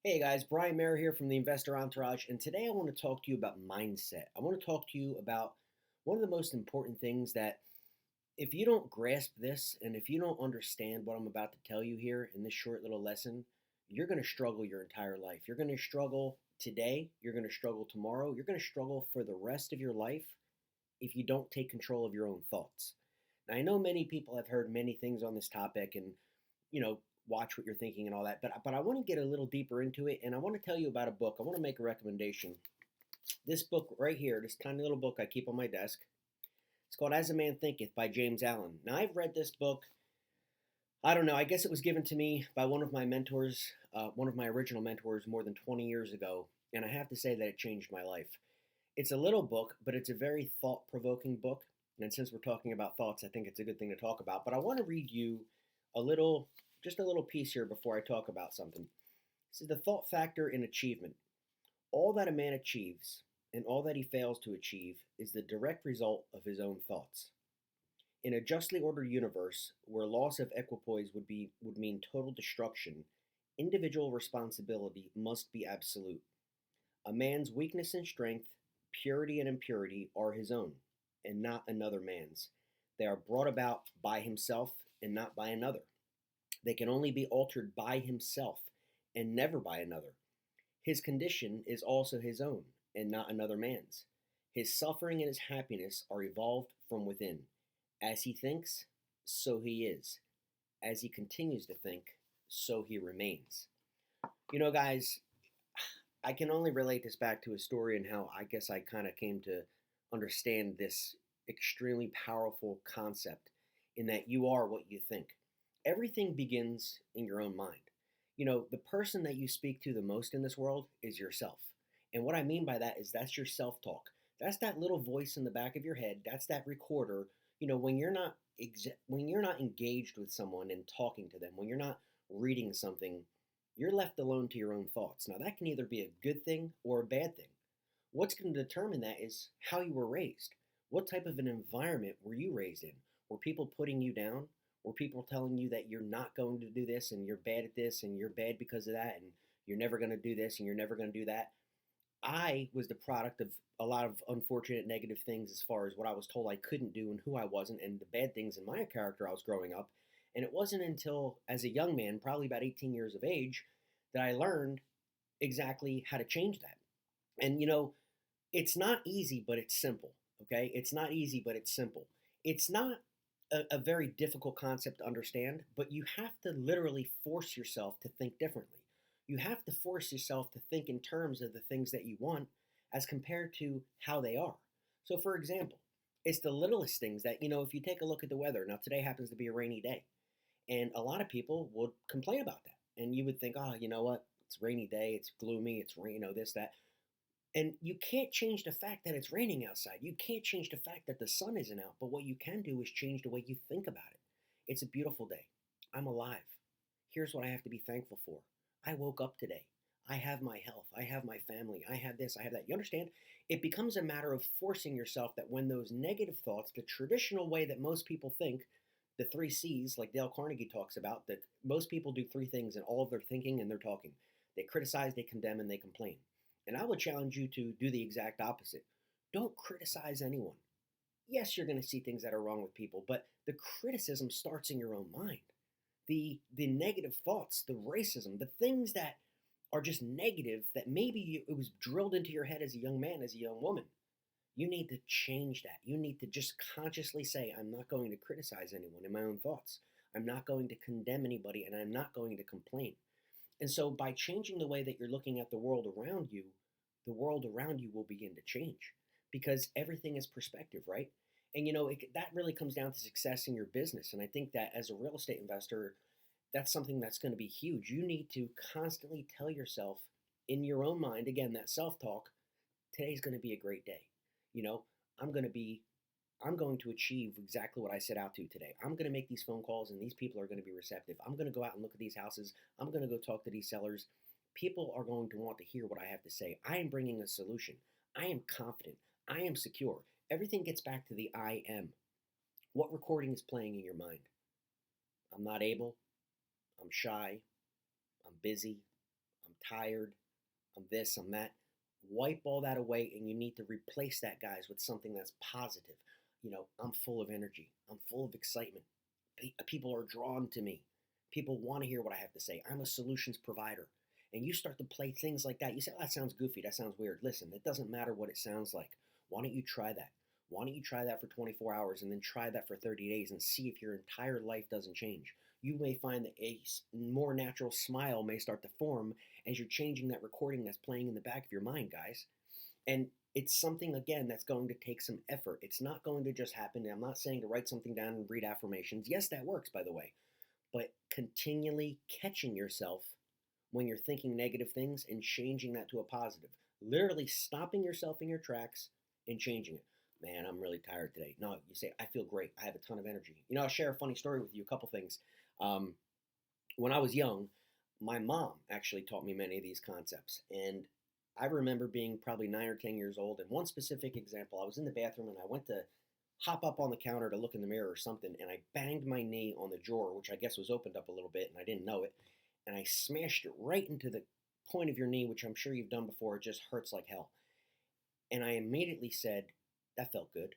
Hey guys, Brian Mayer here from the Investor Entourage, and today I want to talk to you about mindset. I want to talk to you about one of the most important things that if you don't grasp this and if you don't understand what I'm about to tell you here in this short little lesson, you're going to struggle your entire life. You're going to struggle today, you're going to struggle tomorrow, you're going to struggle for the rest of your life if you don't take control of your own thoughts. Now, I know many people have heard many things on this topic and you know, watch what you're thinking and all that. But I want to get a little deeper into it, and I want to tell you about a book. I want to make a recommendation. This book right here, this tiny little book I keep on my desk. It's called As a Man Thinketh by James Allen. Now I've read this book. I don't know. I guess it was given to me by one of my mentors, one of my original mentors, more than 20 years ago, and I have to say that it changed my life. It's a little book, but it's a very thought-provoking book. And since we're talking about thoughts, I think it's a good thing to talk about. But I want to read you a little, just a little piece here before I talk about something. This is the thought factor in achievement. All that a man achieves and all that he fails to achieve is the direct result of his own thoughts. In a justly ordered universe where loss of equipoise would mean total destruction, individual responsibility must be absolute. A man's weakness and strength, purity and impurity are his own, and not another man's. They are brought about by himself and not by another. They can only be altered by himself and never by another. His condition is also his own and not another man's. His suffering and his happiness are evolved from within. As he thinks, so he is. As he continues to think, so he remains. Guys, I can only relate this back to a story and how I guess I kind of came to understand this extremely powerful concept in that you are what you think. Everything begins in your own mind. The person that you speak to the most in this world is yourself. And what I mean by that is that's your self talk. That's that little voice in the back of your head. That's that recorder. When you're not when you're not engaged with someone and talking to them, when you're not reading something, you're left alone to your own thoughts. Now, that can either be a good thing or a bad thing. What's going to determine that is how you were raised. What type of an environment were you raised in? Were people putting you down? Were people telling you that you're not going to do this and you're bad at this and you're bad because of that and you're never going to do this and you're never going to do that? I was the product of a lot of unfortunate negative things as far as what I was told I couldn't do and who I wasn't and the bad things in my character I was growing up. And it wasn't until as a young man, probably about 18 years of age, that I learned exactly how to change that. And it's not easy, but it's simple. Okay? It's not easy, but it's simple. It's not a very difficult concept to understand, but you have to literally force yourself to think differently. You have to force yourself to think in terms of the things that you want as compared to how they are. So, for example, it's the littlest things that, if you take a look at the weather, now today happens to be a rainy day, and a lot of people would complain about that. And you would think, oh, you know what? It's a rainy day, it's gloomy, it's rain, this, that. And you can't change the fact that it's raining outside. You can't change the fact that the sun isn't out. But what you can do is change the way you think about it. It's a beautiful day. I'm alive. Here's what I have to be thankful for. I woke up today. I have my health. I have my family. I have this. I have that. You understand? It becomes a matter of forcing yourself that when those negative thoughts, the traditional way that most people think, the three C's, like Dale Carnegie talks about, that most people do three things in all of their thinking and their talking. They criticize, they condemn, and they complain. And I would challenge you to do the exact opposite. Don't criticize anyone. Yes, you're going to see things that are wrong with people, but the criticism starts in your own mind. The negative thoughts, the racism, the things that are just negative that maybe it was drilled into your head as a young man, as a young woman. You need to change that. You need to just consciously say, I'm not going to criticize anyone in my own thoughts. I'm not going to condemn anybody, and I'm not going to complain. And so by changing the way that you're looking at the world around you will begin to change because everything is perspective, right? And that really comes down to success in your business. And I think that as a real estate investor, that's something that's going to be huge. You need to constantly tell yourself in your own mind, again, that self talk, today's going to be a great day. You know, I'm going to be I'm going to achieve exactly what I set out to today. I'm going to make these phone calls and these people are going to be receptive. I'm going to go out and look at these houses. I'm going to go talk to these sellers. People are going to want to hear what I have to say. I am bringing a solution. I am confident. I am secure. Everything gets back to the I am. What recording is playing in your mind? I'm not able. I'm shy. I'm busy. I'm tired, I'm this, I'm that. Wipe all that away, and you need to replace that, guys, with something that's positive. I'm full of energy. I'm full of excitement. People are drawn to me. People want to hear what I have to say. I'm a solutions provider. And you start to play things like that. You say, oh, that sounds goofy. That sounds weird. Listen, it doesn't matter what it sounds like. Why don't you try that? Why don't you try that for 24 hours and then try that for 30 days and see if your entire life doesn't change? You may find that a more natural smile may start to form as you're changing that recording that's playing in the back of your mind, guys. And it's something, again, that's going to take some effort. It's not going to just happen. I'm not saying to write something down and read affirmations. Yes, that works, by the way. But continually catching yourself when you're thinking negative things and changing that to a positive. Literally stopping yourself in your tracks and changing it. Man, I'm really tired today. No, you say, I feel great. I have a ton of energy. I'll share a funny story with you, a couple things. Um, when I was young, my mom actually taught me many of these concepts. And I remember being probably 9 or 10 years old. And one specific example, I was in the bathroom and I went to hop up on the counter to look in the mirror or something, and I banged my knee on the drawer, which I guess was opened up a little bit, and I didn't know it. And I smashed it right into the point of your knee, which I'm sure you've done before. It just hurts like hell. And I immediately said, that felt good.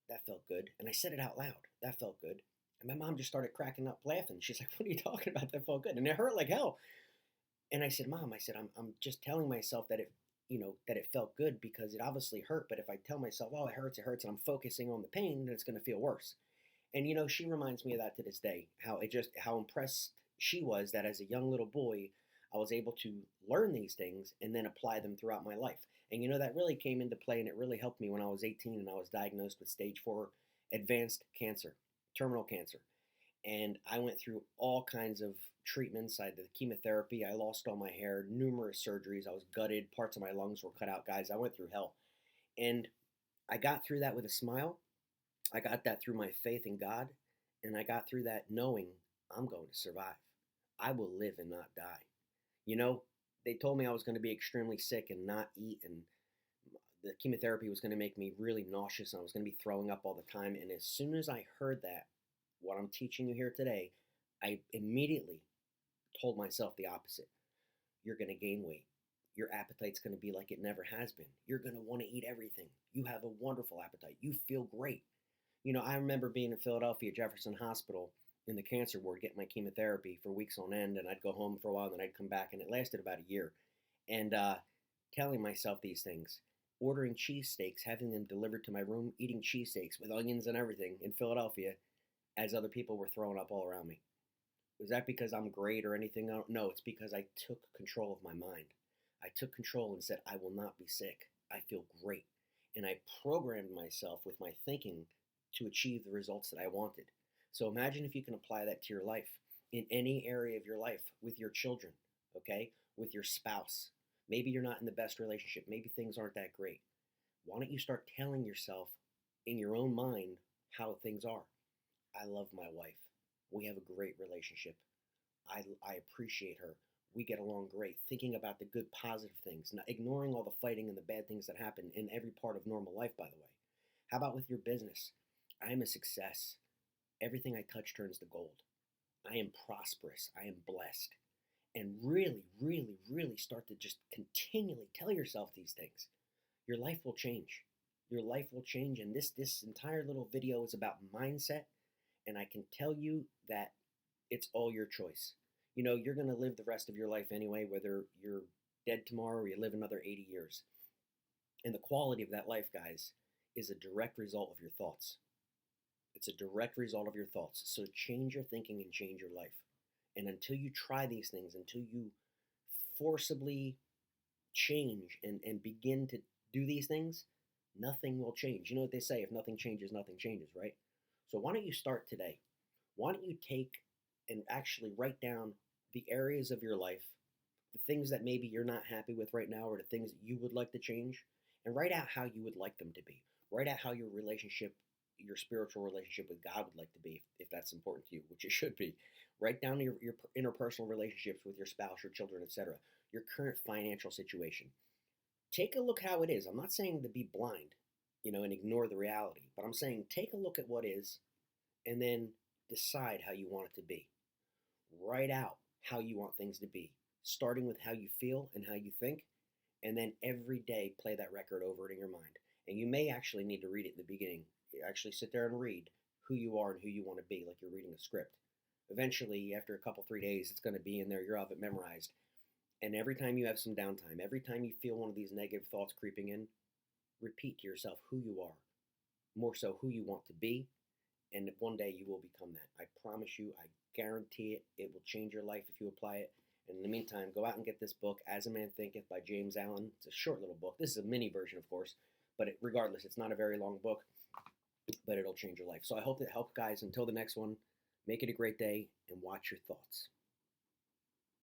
That felt good. And I said it out loud. That felt good. And my mom just started cracking up laughing. She's like, what are you talking about? That felt good. And it hurt like hell. And I said, Mom, I'm just telling myself that that it felt good because it obviously hurt. But if I tell myself, oh, it hurts, and I'm focusing on the pain, then it's going to feel worse. And she reminds me of that to this day. How impressed she was that as a young little boy, I was able to learn these things and then apply them throughout my life. And that really came into play, and it really helped me when I was 18 and I was diagnosed with stage 4 advanced cancer, terminal cancer. And I went through all kinds of treatments. I had the chemotherapy. I lost all my hair, numerous surgeries. I was gutted. Parts of my lungs were cut out. Guys, I went through hell. And I got through that with a smile. I got that through my faith in God. And I got through that knowing I'm going to survive. I will live and not die. They told me I was going to be extremely sick and not eat. And the chemotherapy was going to make me really nauseous. And I was going to be throwing up all the time. And as soon as I heard that, what I'm teaching you here today, I immediately told myself the opposite. You're going to gain weight. Your appetite's going to be like it never has been. You're going to want to eat everything. You have a wonderful appetite. You feel great. I remember being in Philadelphia Jefferson Hospital in the cancer ward getting my chemotherapy for weeks on end, and I'd go home for a while, and then I'd come back, and it lasted about a year. And telling myself these things, ordering cheesesteaks, having them delivered to my room, eating cheesesteaks with onions and everything in Philadelphia, as other people were throwing up all around me. Was that because I'm great or anything? No, it's because I took control of my mind. I took control and said, I will not be sick. I feel great. And I programmed myself with my thinking to achieve the results that I wanted. So imagine if you can apply that to your life in any area of your life, with your children, okay? With your spouse. Maybe you're not in the best relationship. Maybe things aren't that great. Why don't you start telling yourself in your own mind how things are? I love my wife. We have a great relationship. I appreciate her. We get along great. Thinking about the good, positive things, not ignoring all the fighting and the bad things that happen in every part of normal life, by the way. How about with your business? I am a success. Everything I touch turns to gold. I am prosperous. I am blessed. And really, really, really start to just continually tell yourself these things. Your life will change. Your life will change. And this entire little video is about mindset. And I can tell you that it's all your choice. You're going to live the rest of your life anyway, whether you're dead tomorrow or you live another 80 years. And the quality of that life, guys, is a direct result of your thoughts. It's a direct result of your thoughts. So change your thinking and change your life. And until you try these things, until you forcibly change and begin to do these things, nothing will change. You know what they say, if nothing changes, right? So why don't you start today? Why don't you take and actually write down the areas of your life, the things that maybe you're not happy with right now, or the things that you would like to change, and write out how you would like them to be. Write out how your spiritual relationship with God would like to be, if that's important to you, which it should be. Write down your interpersonal relationships with your spouse, your children, etc. Your current financial situation. Take a look how it is. I'm not saying to be blind, and ignore the reality, but I'm saying take a look at what is, and then decide how you want it to be. Write out how you want things to be. starting with how you feel and how you think, and then every day play that record over it in your mind. And you may actually need to read it in the beginning. Actually sit there and read who you are and who you want to be, like you're reading a script. Eventually, after a couple, 3 days, it's going to be in there. You'll have it memorized. And every time you have some downtime, every time you feel one of these negative thoughts creeping in, repeat to yourself who you are, more so who you want to be, and one day you will become that. I promise you, I guarantee it. It will change your life if you apply it. And in the meantime, go out and get this book, As a Man Thinketh by James Allen. It's a short little book. This is a mini version, of course, but regardless, it's not a very long book, but it'll change your life. So I hope that helped, guys. Until the next one, make it a great day and watch your thoughts.